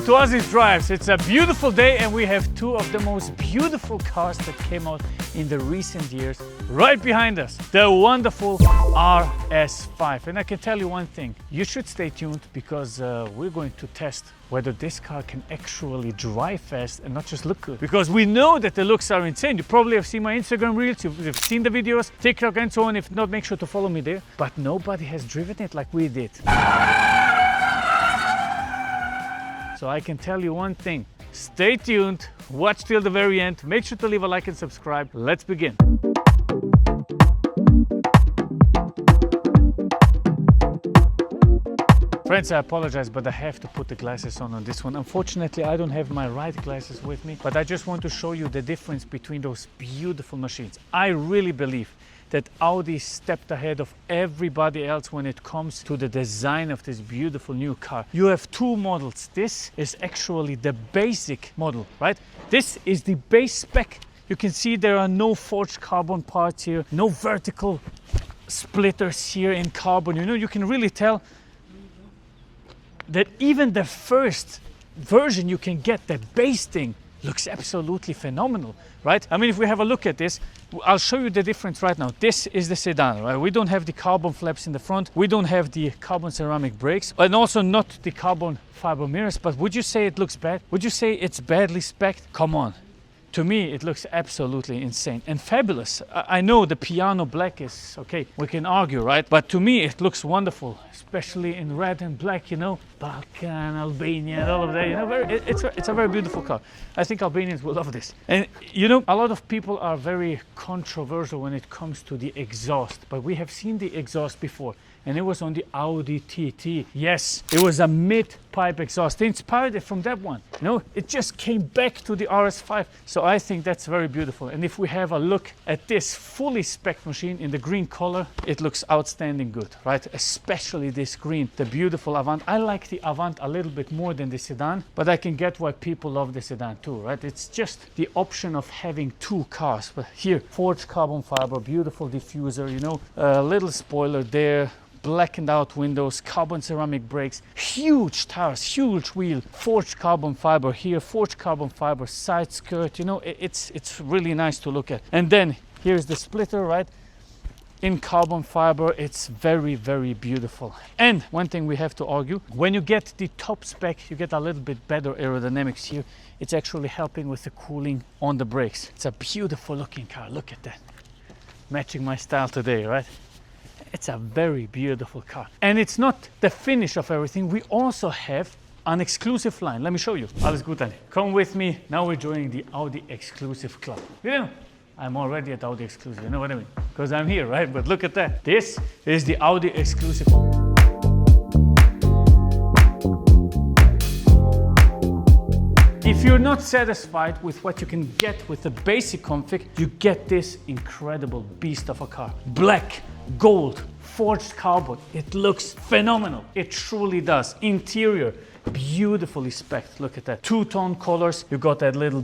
to Ozzy's Drives. It's a beautiful day and we have two of the most beautiful cars that came out in the recent years right behind us. The wonderful RS5. And I can tell you one thing, you should stay tuned because we're going to test whether this car can actually drive fast and not just look good. Because we know that the looks are insane. You probably have seen my Instagram reels, you've seen the videos, TikTok and so on. If not, make sure to follow me there. But nobody has driven it like we did. So I can tell you one thing, stay tuned, watch till the very end, make sure to leave a like and subscribe. Let's begin. Friends, I apologize, but I have to put the glasses on this one. Unfortunately, I don't have my right glasses with me, but I just want to show you the difference between those beautiful machines. I really believe that Audi stepped ahead of everybody else when it comes to the design of this beautiful new car. You have two models. This is actually the basic model, right? This is the base spec. You can see there are no forged carbon parts here, no vertical splitters here in carbon. You know, you can really tell that even the first version you can get, that base thing, looks absolutely phenomenal, right? I mean, if we have a look at this, I'll show you the difference right now. This is the sedan, right? We don't have the carbon flaps in the front. We don't have the carbon ceramic brakes, and also not the carbon fiber mirrors. But would you say it looks bad? Would you say it's badly spec'd? Come on. To me, it looks absolutely insane and fabulous. I know the piano black is, okay, we can argue, right? But to me, it looks wonderful, especially in red and black, you know, Balkan, Albania, and all of that, you know, it's a very beautiful car. I think Albanians will love this. And, you know, a lot of people are very controversial when it comes to the exhaust, but we have seen the exhaust before. And it was on the Audi TT. Yes, it was a mid-pipe exhaust. They inspired it from that one. You know, it just came back to the RS5. So I think that's very beautiful. And if we have a look at this fully spec machine in the green color, it looks outstanding good, right? Especially this green, the beautiful Avant. I like the Avant a little bit more than the sedan, but I can get why people love the sedan too, right? It's just the option of having two cars. But here, forged carbon fiber, beautiful diffuser, you know, a little spoiler there, blackened out windows, carbon ceramic brakes, huge tires, huge wheel, forged carbon fiber here, forged carbon fiber side skirt, you know, it's really nice to look at. And then here's the splitter, right? In carbon fiber, it's very, very beautiful. And one thing we have to argue, when you get the top spec, you get a little bit better aerodynamics here. It's actually helping with the cooling on the brakes. It's a beautiful looking car, look at that. Matching my style today, right? It's a very beautiful car. And it's not the finish of everything. We also have an exclusive line. Let me show you. Alles gut, Andy. Come with me. Now we're joining the Audi Exclusive Club. You know, I'm already at Audi Exclusive. You know what I mean? Because I'm here, right? But look at that. This is the Audi Exclusive. If you're not satisfied with what you can get with the basic config, you get this incredible beast of a car. Black, gold, forged carbon. It looks phenomenal. It truly does. Interior, beautifully spec'd. Look at that. Two-tone colors. You got that little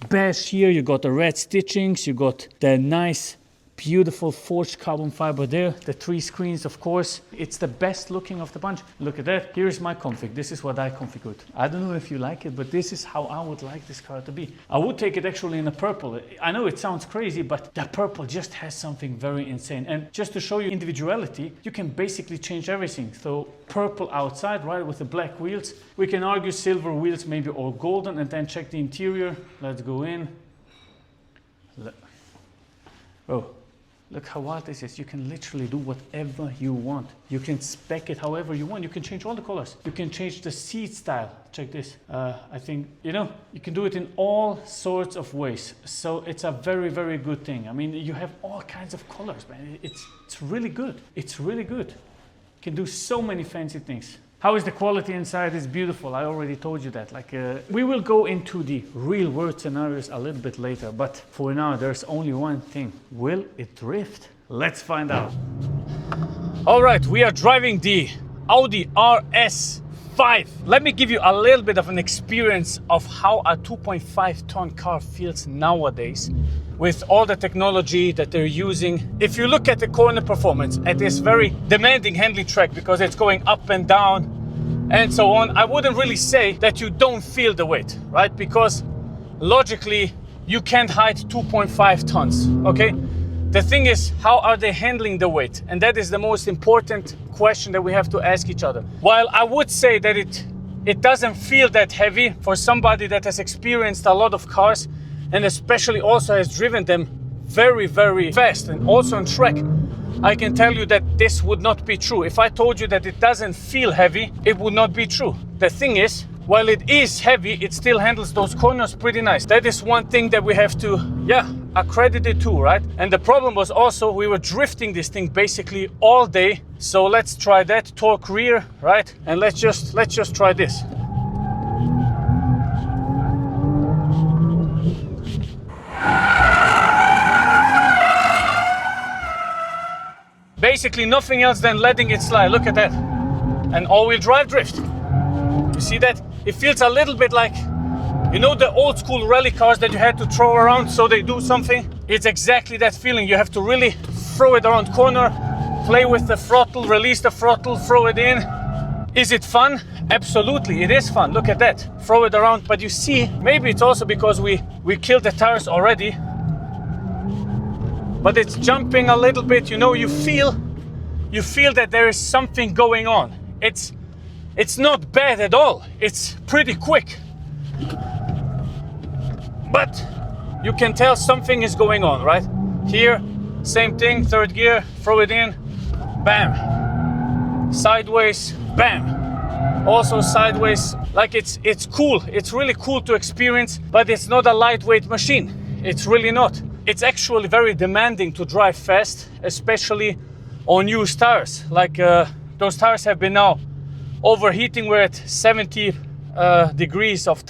beige here. You got the red stitchings. You got the nice, beautiful forged carbon fiber there. The three screens, of course. It's the best looking of the bunch. Look at that. Here's my config. This is what I configured. I don't know if you like it, but this is how I would like this car to be. I would take it actually in a purple. I know it sounds crazy, but the purple just has something very insane. And just to show you individuality, you can basically change everything. So purple outside, right, with the black wheels. We can argue silver wheels maybe, or golden, and then check the interior. Let's go in. Oh. Look how wild this is. You can literally do whatever you want. You can spec it however you want. You can change all the colors. You can change the seat style. Check this. I think, you know, you can do it in all sorts of ways. So it's a very, very good thing. I mean, you have all kinds of colors, man. It's really good. It's really good. You can do so many fancy things. How is the quality inside? It's beautiful. I already told you that. We will go into the real world scenarios a little bit later, but for now, there's only one thing. Will it drift? Let's find out. All right, we are driving the Audi RS5. Let me give you a little bit of an experience of how a 2.5 ton car feels nowadays with all the technology that they're using. If you look at the corner performance at this very demanding handling track, because it's going up and down, and so on, I wouldn't really say that you don't feel the weight, right? Because logically, you can't hide 2.5 tons, okay? The thing is, how are they handling the weight? And that is the most important question that we have to ask each other. While I would say that it doesn't feel that heavy for somebody that has experienced a lot of cars and especially also has driven them very, very fast and also on track, I can tell you that this would not be true. If I told you that it doesn't feel heavy, it would not be true. The thing is, while it is heavy, it still handles those corners pretty nice. That is one thing that we have to, accredit it to, right? And the problem was also we were drifting this thing basically all day. So let's try that, torque rear, right? And let's just try this. Basically nothing else than letting it slide. Look at that. An all-wheel drive drift. You see that? It feels a little bit like, you know, the old school rally cars that you had to throw around so they do something? It's exactly that feeling. You have to really throw it around corner, play with the throttle, release the throttle, throw it in. Is it fun? Absolutely, it is fun. Look at that. Throw it around. But you see, maybe it's also because we killed the tires already. But it's jumping a little bit, you know, you feel that there is something going on. It's not bad at all. It's pretty quick. But you can tell something is going on, right? Here, same thing, third gear, throw it in, bam. Sideways, bam. Also sideways, like it's cool. It's really cool to experience, but it's not a lightweight machine. It's really not. It's actually very demanding to drive fast, especially on used tires. Like those tires have been now overheating. We're at 70 degrees of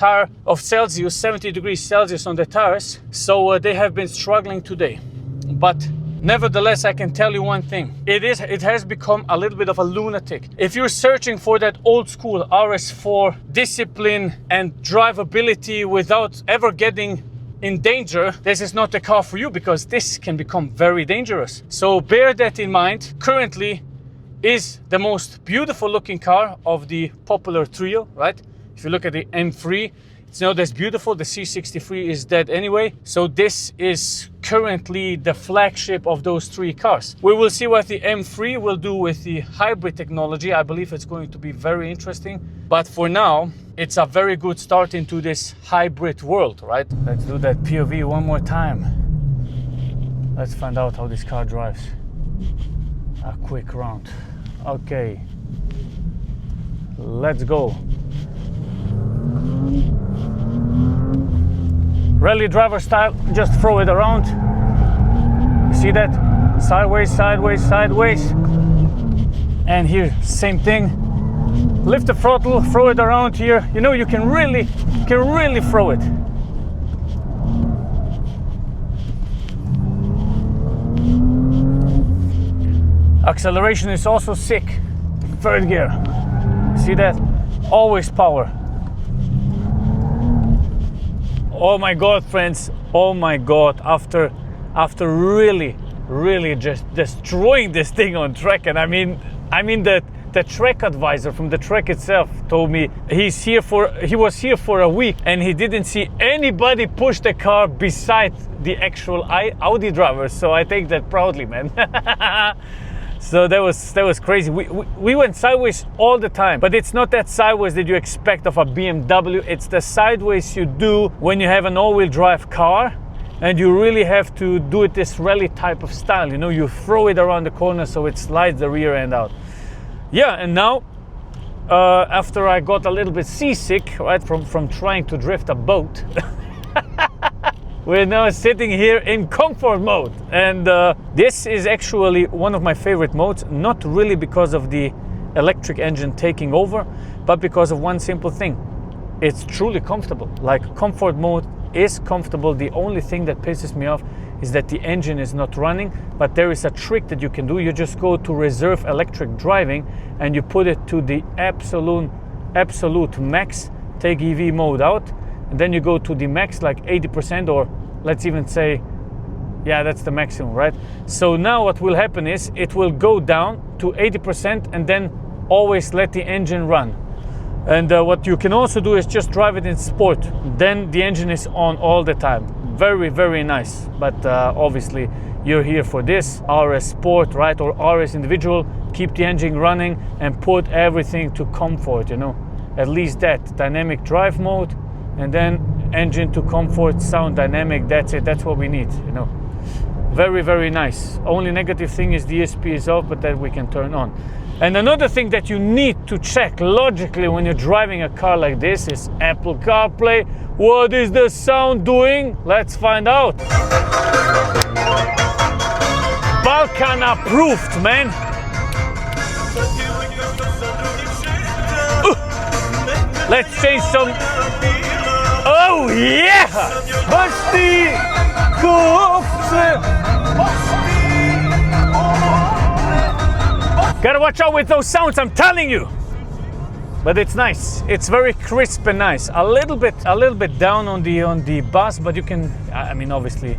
Celsius, 70 degrees Celsius on the tires. So they have been struggling today. But nevertheless, I can tell you one thing. It has become a little bit of a lunatic. If you're searching for that old school RS4 discipline and drivability without ever getting in danger, this is not the car for you, because this can become very dangerous. So bear that in mind. Currently is the most beautiful looking car of the popular trio, right? If you look at the M3, it's not as beautiful. The C63 is dead anyway. So this is currently the flagship of those three cars. We will see what the M3 will do with the hybrid technology. I believe it's going to be very interesting. But for now, it's a very good start into this hybrid world, right? Let's do that POV one more time. Let's find out how this car drives. A quick round. Okay. Let's go. Rally driver style, just throw it around. You see that? Sideways, sideways, sideways. And here, same thing. Lift the throttle, throw it around here. You know, you can really throw it. Acceleration is also sick. Third gear. See that? Always power. Oh my God, friends. Oh my God. After really just destroying this thing on track, and I mean that the track advisor from the track itself told me he was here for a week and he didn't see anybody push the car besides the actual Audi drivers. So I take that proudly, man. So that was crazy. We went sideways all the time, but it's not that sideways that you expect of a BMW. It's the sideways you do when you have an all-wheel drive car and you really have to do it this rally type of style. You know, you throw it around the corner so it slides the rear end out. Yeah, and now after I got a little bit seasick, right, from trying to drift a boat, we're now sitting here in comfort mode. And this is actually one of my favorite modes, not really because of the electric engine taking over, but because of one simple thing. It's truly comfortable. Like, comfort mode is comfortable. The only thing that pisses me off is that the engine is not running, but there is a trick that you can do. You just go to reserve electric driving and you put it to the absolute max, take EV mode out, and then you go to the max, like 80%, or let's even say, yeah, that's the maximum, right? So now what will happen is it will go down to 80% and then always let the engine run. And what you can also do is just drive it in sport. Then the engine is on all the time. Very, very nice. But obviously you're here for this RS Sport, right? Or RS Individual. Keep the engine running and put everything to comfort, you know. At least that. Dynamic drive mode, and then engine to comfort, sound dynamic. That's it. That's what we need, you know. Very, very nice. Only negative thing is the ESP is off, but that we can turn on. And another thing that you need to check logically when you're driving a car like this is Apple CarPlay. What is the sound doing? Let's find out. Balkan approved, man. Let's change some. Oh yeah! Basti coupe. Gotta watch out with those sounds, I'm telling you. But it's nice. It's very crisp and nice. A little bit down on the bass, but you can. I mean, obviously,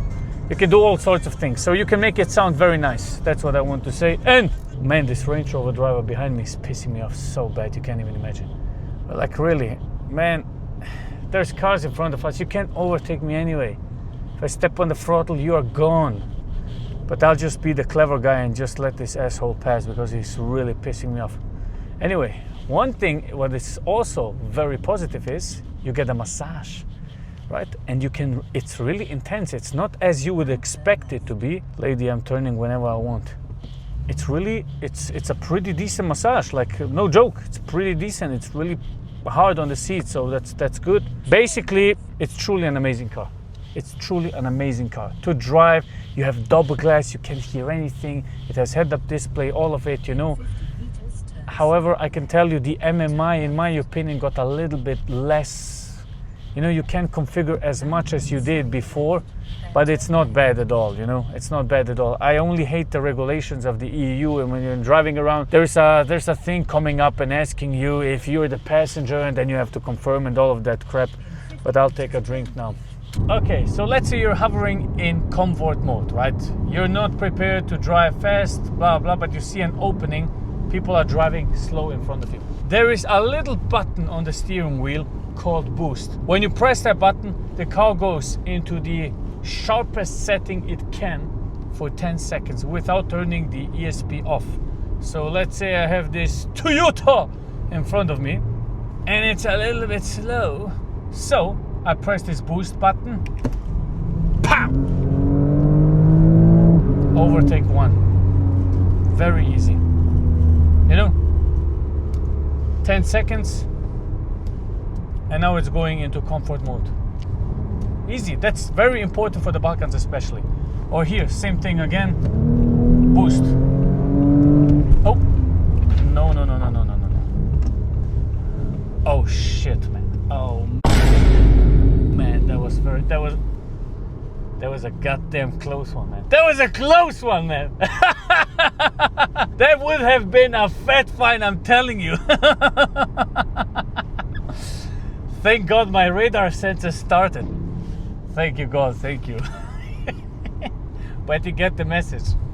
you can do all sorts of things. So you can make it sound very nice. That's what I want to say. And man, this Range Rover driver behind me is pissing me off so bad. You can't even imagine. But like really, man, there's cars in front of us. You can't overtake me anyway. If I step on the throttle, you are gone. But I'll just be the clever guy and just let this asshole pass because he's really pissing me off. Anyway, one thing what is also very positive is you get a massage, right? And you can, it's really intense. It's not as you would expect it to be. Lady, I'm turning whenever I want. It's really, it's a pretty decent massage, like no joke. It's pretty decent. It's really hard on the seat, so that's good. Basically, it's truly an amazing car. It's truly an amazing car to drive. You have double glass, you can't hear anything. It has head-up display, all of it, you know. However, I can tell you the MMI, in my opinion, got a little bit less. You know, you can't configure as much as you did before, but it's not bad at all, you know. It's not bad at all. I only hate the regulations of the EU, and when you're driving around, there's a thing coming up and asking you if you're the passenger, and then you have to confirm and all of that crap. But I'll take a drink now. Okay, so let's say you're hovering in comfort mode, right? You're not prepared to drive fast, blah, blah, but you see an opening. People are driving slow in front of you. There is a little button on the steering wheel called boost. When you press that button, the car goes into the sharpest setting it can for 10 seconds without turning the ESP off. So let's say I have this Toyota in front of me and it's a little bit slow. So I press this boost button, pow! Overtake one. Very easy. You know, 10 seconds, and now it's going into comfort mode. Easy. That's very important for the Balkans especially. Or here, same thing again, boost. Oh, no. Oh shit, man. Oh man, that was a goddamn close one, man. That was a close one, man. That would have been a fat fine, I'm telling you. Thank God my radar sensor started. Thank you, God, thank you. But you get the message.